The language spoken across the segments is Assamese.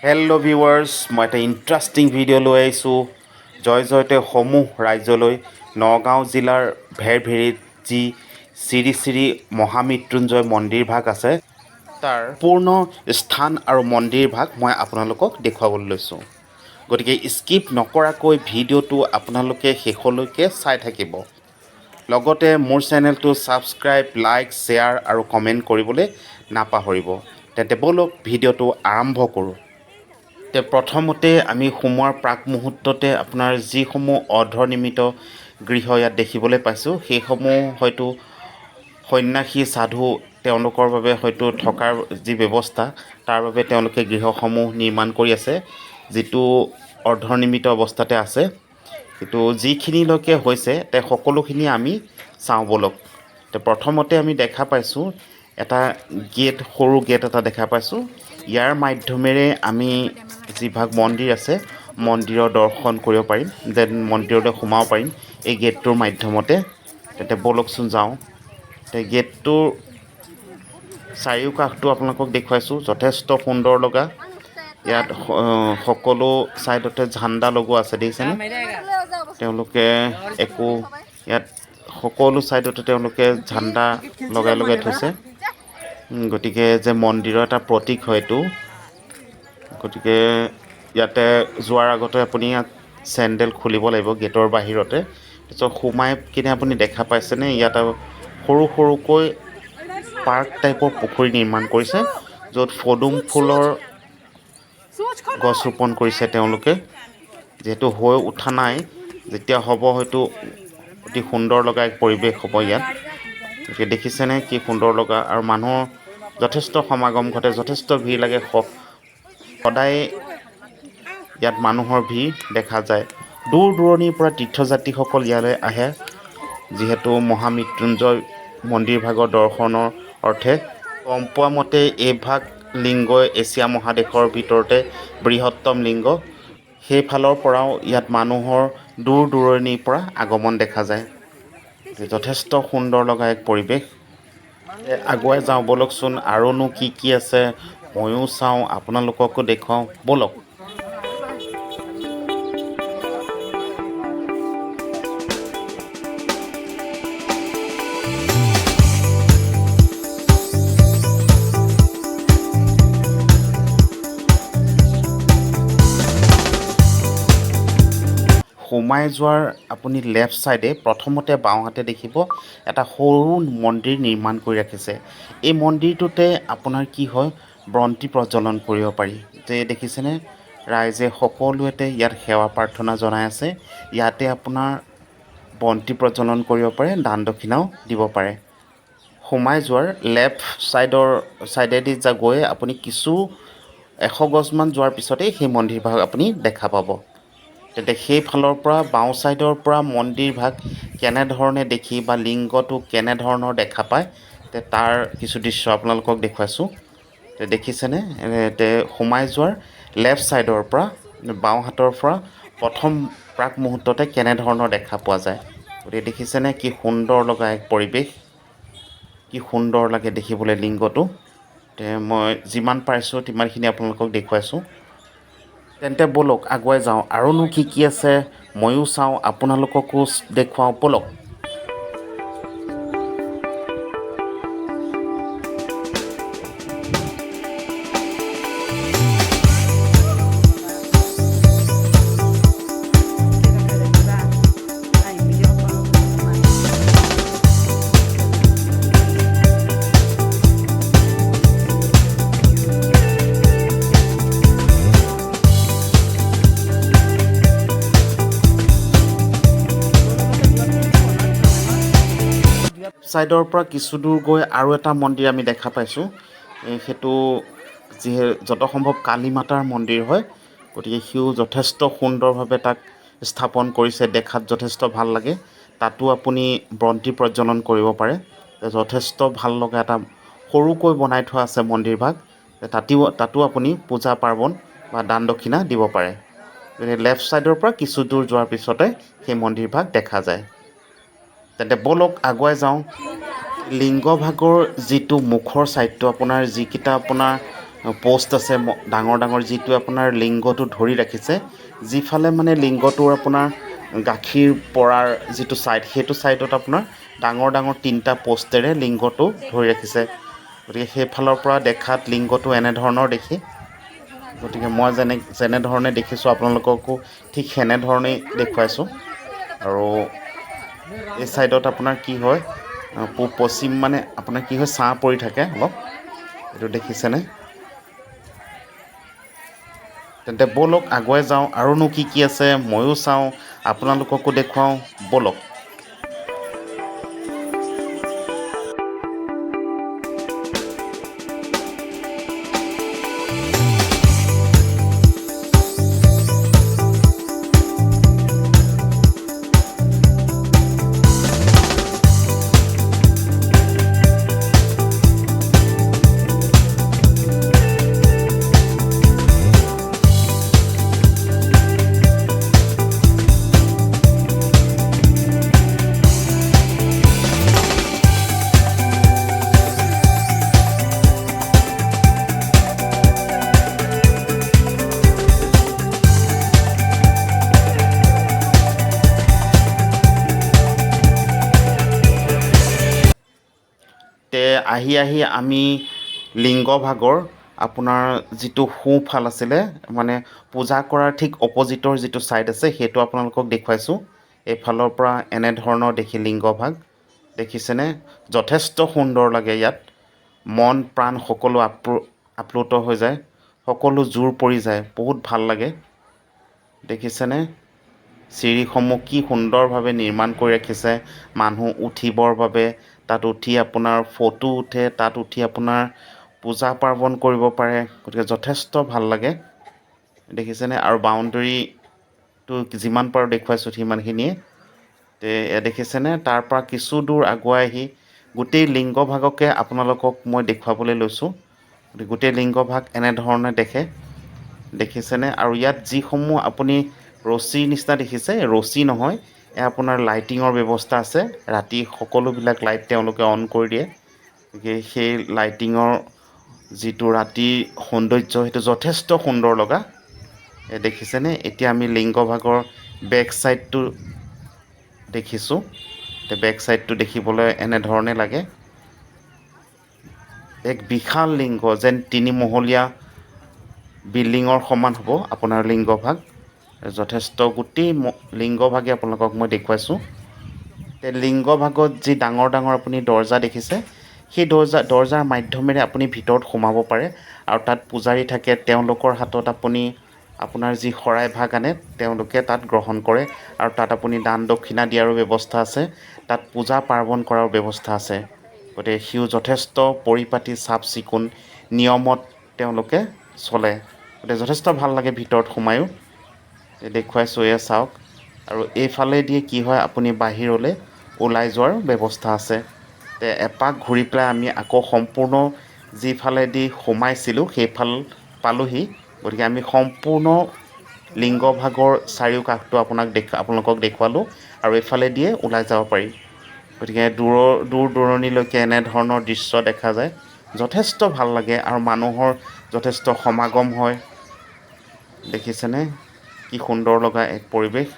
হেল্ল' ভিউৱাৰ্ছ, মই এটা ইণ্টাৰেষ্টিং ভিডিঅ' লৈ আহিছোঁ। জয়তে সমূহ ৰাজ্যলৈ নগাঁও জিলাৰ ভেৰভেৰিত যি শ্ৰী শ্ৰী মহামৃত্যুঞ্জয় মন্দিৰ ভাগ আছে, তাৰ পূৰ্ণ স্থান আৰু মন্দিৰ ভাগ মই আপোনালোকক দেখুৱাবলৈ লৈছোঁ। গতিকে স্কিপ নকৰাকৈ ভিডিঅ'টো আপোনালোকে শেষলৈকে চাই থাকিব। লগতে মোৰ চেনেলটো ছাবস্ক্ৰাইব, লাইক, শ্বেয়াৰ আৰু কমেণ্ট কৰিবলৈ নাপাহৰিব। তেন্তে ব'লক ভিডিঅ'টো আৰম্ভ কৰোঁ। প্ৰথমতে আমি সোমোৱাৰ প্ৰাক মুহূৰ্ততে আপোনাৰ যিসমূহ অৰ্ধনিৰ্মিত গৃহ ইয়াত দেখিবলৈ পাইছোঁ, সেইসমূহ হয়তো সন্ন্যাসী সাধু তেওঁলোকৰ বাবে হয়তো থকাৰ যি ব্যৱস্থা, তাৰ বাবে তেওঁলোকে গৃহসমূহ নিৰ্মাণ কৰি আছে, যিটো অৰ্ধনিৰ্মিত অৱস্থাতে আছে। কিন্তু যিখিনিলৈকে হৈছে সকলোখিনি আমি চাওঁ ব'লক। প্ৰথমতে আমি দেখা পাইছোঁ এটা গেট, সৰু গেট এটা দেখা পাইছোঁ। ইয়াৰ মাধ্যমেৰে আমি যিভাগ মন্দিৰ আছে, মন্দিৰৰ দৰ্শন কৰিব পাৰিম, দেন মন্দিৰলৈ সোমাব পাৰিম এই গেটটোৰ মাধ্যমতে। তেন্তে ব'লকচোন যাওঁ। গেটটোৰ চাৰিওকাষটো আপোনালোকক দেখুৱাইছোঁ, যথেষ্ট সুন্দৰ লগা। ইয়াত সকলো ছাইডতে ঝাণ্ডা লগোৱা আছে, দেখিছেনে? তেওঁলোকে ইয়াত সকলো ছাইডতে তেওঁলোকে ঝাণ্ডা লগাই থৈছে। গতিকে যে মন্দিৰৰ এটা প্ৰতীক হয়তো। গতিকে ইয়াতে যোৱাৰ আগতে আপুনি ইয়াত চেণ্ডেল খুলিব লাগিব গেটৰ বাহিৰতে। তাৰপিছত সোমাই কিনে আপুনি দেখা পাইছেনে, ইয়াত সৰু সৰুকৈ পাৰ্ক টাইপৰ পুখুৰী নিৰ্মাণ কৰিছে, য'ত পদুম ফুলৰ গছ ৰোপণ কৰিছে তেওঁলোকে। যিহেতু হৈ উঠা নাই, যেতিয়া হ'ব হয়তো অতি সুন্দৰ লগা এক পৰিৱেশ হ'ব ইয়াত। গতিকে দেখিছেনে কি সুন্দৰ লগা, আৰু মানুহৰ যথেষ্ট সমাগম ঘটে, যথেষ্ট ভিৰ লাগে। সদায় ইয়াত মানুহৰ ভিৰ দেখা যায়। দূৰ দূৰণিৰ পৰা তীৰ্থযাত্ৰীসকল ইয়ালৈ আহে, যিহেতু মহামৃত্যুঞ্জয় মন্দিৰ ভাগৰ দৰ্শনৰ অৰ্থে। গম পোৱা মতে এইভাগ লিংগই এছিয়া মহাদেশৰ ভিতৰতে বৃহত্তম লিংগ। সেইফালৰ পৰাও ইয়াত মানুহৰ দূৰ দূৰণিৰ পৰা আগমন দেখা যায়। যথেষ্ট সুন্দৰ লগা এক পৰিৱেশ। আগুৱাই যাওঁ ব'লকচোন, আৰুনো কি কি আছে ময়ো চাওঁ, আপোনালোককো দেখুৱাওঁ ব'লক। সোমাই যোৱাৰ আপুনি লেফ্ট ছাইডে প্ৰথমতে বাওঁহাতে দেখিব এটা সৰু মন্দিৰ নিৰ্মাণ কৰি ৰাখিছে। এই মন্দিৰটোতে আপোনাৰ কি হয়, বন্তি প্ৰজ্বলন কৰিব পাৰি। যে দেখিছেনে, ৰাইজে সকলোৱেতে ইয়াত সেৱা প্ৰাৰ্থনা জনাই আছে। ইয়াতে আপোনাৰ বন্তি প্ৰজ্বলন কৰিব পাৰে, দান দক্ষিণাও দিব পাৰে। সোমাই যোৱাৰ লেফ্ট ছাইডেদি গৈ আপুনি কিছু 100 গজমান যোৱাৰ পিছতেই সেই মন্দিৰ ভাগ আপুনি দেখা পাব। তেন্তে সেইফালৰ পৰা বাওঁ ছাইডৰ পৰা মন্দিৰ ভাগ কেনেধৰণে দেখি বা লিংগটো কেনেধৰণৰ দেখা পায়, তাৰ কিছু দৃশ্য আপোনালোকক দেখুৱাইছোঁ। দেখিছেনে, সোমাই যোৱাৰ লেফ্ট ছাইডৰ পৰা বাওঁ হাতৰ পৰা প্ৰথম প্ৰাক মুহূৰ্ততে কেনেধৰণৰ দেখা পোৱা যায়। গতিকে দেখিছেনে কি সুন্দৰ লগা এক পৰিৱেশ, কি সুন্দৰ লাগে দেখিবলৈ লিংগটো। মই যিমান পাৰিছোঁ সিমানখিনি আপোনালোকক দেখুৱাইছোঁ। তেন্তে ব'লক আগুৱাই যাওঁ, আৰুনো কি কি আছে ময়ো চাওঁ, আপোনালোককো দেখুৱাওঁ ব'লক। ছাইডৰ পৰা কিছু দূৰ গৈ আৰু এটা মন্দিৰ আমি দেখা পাইছোঁ। সেইটো যত সম্ভৱ কালী মাতাৰ মন্দিৰ হয়। গতিকে সিও যথেষ্ট সুন্দৰভাৱে তাক স্থাপন কৰিছে, দেখাত যথেষ্ট ভাল লাগে। তাতো আপুনি বন্তি প্ৰজ্বলন কৰিব পাৰে। যথেষ্ট ভাল লগা এটা সৰুকৈ বনাই থোৱা আছে মন্দিৰ ভাগ। তাতো আপুনি পূজা পাৰ্বণ বা দান দক্ষিণা দিব পাৰে। লেফ্ট ছাইডৰ পৰা কিছু দূৰ যোৱাৰ পিছতে সেই মন্দিৰ ভাগ দেখা যায়। তেন্তে ব'লক আগুৱাই যাওঁ। লিংগ ভাগৰ যিটো মুখৰ ছাইডটো আপোনাৰ যিকেইটা আপোনাৰ পোষ্ট আছে ডাঙৰ ডাঙৰ, যিটো আপোনাৰ লিংগটো ধৰি ৰাখিছে। যিফালে মানে লিংগটোৰ আপোনাৰ গাখীৰ পৰাৰ যিটো ছাইড, সেইটো ছাইডত আপোনাৰ ডাঙৰ ডাঙৰ 3টা পোষ্টেৰে লিংগটো ধৰি ৰাখিছে। গতিকে সেইফালৰ পৰা দেখাত লিংগটো এনেধৰণৰ দেখি, গতিকে মই যেনেধৰণে দেখিছোঁ আপোনালোককো ঠিক সেনেধৰণেই দেখুৱাইছোঁ। আৰু এই ছাইডত আপোনাৰ কি হয়, পূব পশ্চিম মানে আপোনাৰ কি হয়, ছাঁ পৰি থাকে অলপ, এইটো দেখিছেনে? তেন্তে ব'লক আগুৱাই যাওঁ, আৰুনো কি কি আছে ময়ো চাওঁ, আপোনালোককো দেখুৱাওঁ, ব'লক। আহি আমি লিংগ ভাগৰ আপোনাৰ যিটো সোঁফাল আছিলে, মানে পূজা কৰাৰ ঠিক অপজিটৰ যিটো ছাইড আছে, সেইটো আপোনালোকক দেখুৱাইছোঁ। এইফালৰ পৰা এনেধৰণৰ দেখি লিংগ ভাগ দেখিছেনে? যথেষ্ট সুন্দৰ লাগে ইয়াত, মন প্ৰাণ সকলো আপ্লুত হৈ যায়, সকলো জোৰ পৰি যায়, বহুত ভাল লাগে। দেখিছেনে? চিৰিসমূহ কি সুন্দৰভাৱে নিৰ্মাণ কৰি ৰাখিছে, মানুহ উঠিবৰ বাবে। তাত উঠি আপোনাৰ ফটো উঠে, তাত উঠি আপোনাৰ পূজা পাৰ্বণ কৰিব পাৰে। গতিকে যথেষ্ট ভাল লাগে, দেখিছেনে? আৰু বাউণ্ডেৰীটো যিমান পাৰোঁ দেখুৱাইছোঁ সিমানখিনিয়ে। দেখিছেনে? তাৰ পৰা কিছু দূৰ আগুৱাই আহি গোটেই লিংগ ভাগকে আপোনালোকক মই দেখুৱাবলৈ লৈছোঁ। গোটেই লিংগ ভাগ এনেধৰণে দেখিছেনে? আৰু ইয়াত যিসমূহ আপুনি ৰছীৰ নিচিনা দেখিছে, ৰছী নহয়, আপোনাৰ লাইটিঙৰ ব্যৱস্থা আছে। ৰাতি সকলোবিলাক লাইট তেওঁলোকে অন কৰি দিয়ে। গতিকে সেই লাইটিঙৰ যিটো ৰাতিৰ সৌন্দৰ্য, সেইটো যথেষ্ট সুন্দৰ লগা। দেখিছেনে? এতিয়া আমি লিংগ ভাগৰ বেক ছাইডটো দেখিছোঁ। বেক ছাইডটো দেখিবলৈ এনেধৰণে লাগে। এক বিশাল লিংগ, যেন 3মহলীয়া বিল্ডিঙৰ সমান হ'ব আপোনাৰ লিংগ ভাগ। যথেষ্ট গোটেই লিংগ ভাগে আপোনালোকক মই দেখুৱাইছোঁ। লিংগ ভাগত যি ডাঙৰ ডাঙৰ আপুনি দৰ্জা দেখিছে, সেই দৰ্জাৰ মাধ্যমেৰে আপুনি ভিতৰত সোমাব পাৰে। আৰু তাত পূজাৰী থাকে, তেওঁলোকৰ হাতত আপুনি আপোনাৰ যি শৰাই ভাগ আনে, তেওঁলোকে তাত গ্ৰহণ কৰে। আৰু তাত আপুনি দান দক্ষিণা দিয়াৰো ব্যৱস্থা আছে, তাত পূজা পাৰ্বণ কৰাৰ ব্যৱস্থা আছে। গতিকে সিও যথেষ্ট পৰিপাটি চাফ চিকুণ নিয়মত তেওঁলোকে চলে। গতিকে যথেষ্ট ভাল লাগে ভিতৰত সোমায়ো। দেখুৱাইছোঁ, এয়া চাওক। আৰু এইফালেদি কি হয়, আপুনি বাহিৰলৈ ওলাই যোৱাৰ ব্যৱস্থা আছে। এপাক ঘূৰি পেলাই আমি আকৌ সম্পূৰ্ণ যিফালেদি সোমাইছিলোঁ সেইফাল পালোহি। গতিকে আমি সম্পূৰ্ণ লিংগ ভাগৰ চাৰিওকাষটো আপোনালোকক দেখুৱালোঁ, আৰু এইফালেদিয়ে ওলাই যাব পাৰি। গতিকে দূৰ দূৰণিলৈকে এনেধৰণৰ দৃশ্য দেখা যায়, যথেষ্ট ভাল লাগে। আৰু মানুহৰ যথেষ্ট সমাগম হয়, দেখিছেনে? কি সুন্দৰ লগা এক পৰিৱেশ।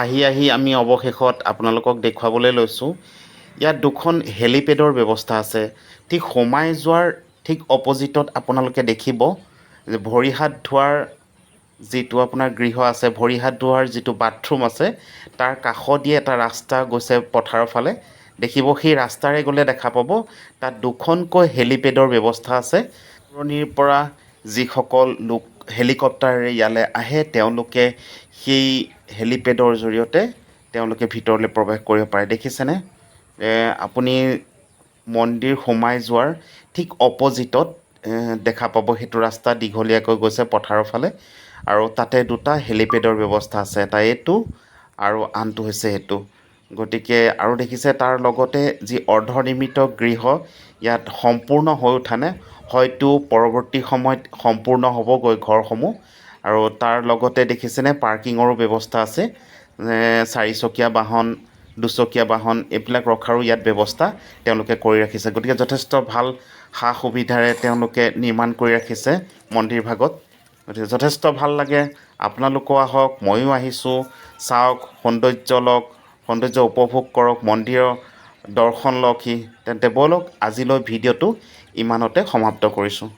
আহি আমি অৱশেষত আপোনালোকক দেখুৱাবলৈ লৈছোঁ। ইয়াত দুখন হেলিপেডৰ ব্যৱস্থা আছে। ঠিক সোমাই যোৱাৰ ঠিক অপজিটত আপোনালোকে দেখিব যে ভৰি হাত ধোৱাৰ যিটো আপোনাৰ গৃহ আছে, ভৰি হাত ধোৱাৰ যিটো বাথৰুম আছে, তাৰ কাষদিয়ে এটা ৰাস্তা গৈছে পথাৰৰ ফালে। দেখিব সেই ৰাস্তাৰে গ'লে দেখা পাব তাত দুখনকৈ হেলিপেডৰ ব্যৱস্থা আছে। দূৰণিৰ পৰা যিসকল লোক হেলিকপ্টাৰেৰে ইয়ালৈ আহে তেওঁলোকে সেই হেলিপেডৰ জৰিয়তে তেওঁলোকে ভিতৰলৈ প্ৰৱেশ কৰিব পাৰে। দেখিছেনে? আপুনি মন্দিৰ সোমাই যোৱাৰ ঠিক অপজিটত দেখা পাব সেইটো ৰাস্তা দীঘলীয়াকৈ গৈছে পথাৰৰ ফালে আৰু তাতে দুটা হেলিপেডৰ ব্যৱস্থা আছে। এটা এইটো আৰু আনটো হৈছে সেইটো। গতিকে আৰু দেখিছে তাৰ লগতে যি অৰ্ধনিৰ্মিত গৃহ ইয়াত সম্পূৰ্ণ হৈ উঠা নাই, হয়তো পৰৱৰ্তী সময়ত সম্পূৰ্ণ হ'বগৈ ঘৰসমূহ। আৰু তাৰ লগতে দেখিছেনে পাৰ্কিঙৰো ব্যৱস্থা আছে। 4চকীয়া বাহন, 2চকীয়া বাহন এইবিলাক ৰখাৰো ইয়াত ব্যৱস্থা তেওঁলোকে কৰি ৰাখিছে। গতিকে যথেষ্ট ভাল সা সুবিধাৰে তেওঁলোকে নিৰ্মাণ কৰি ৰাখিছে মন্দিৰ ভাগত। গতিকে যথেষ্ট ভাল লাগে। আপোনালোকো আহক, ময়ো আহিছোঁ, চাওক, সৌন্দৰ্য লওক, সৌন্দৰ্য উপভোগ কৰক, মন্দিৰৰ দৰ্শন লওকহি। তেন্তে ব'লক আজিলৈ ভিডিঅ'টো ইমানতে সমাপ্ত কৰিছোঁ।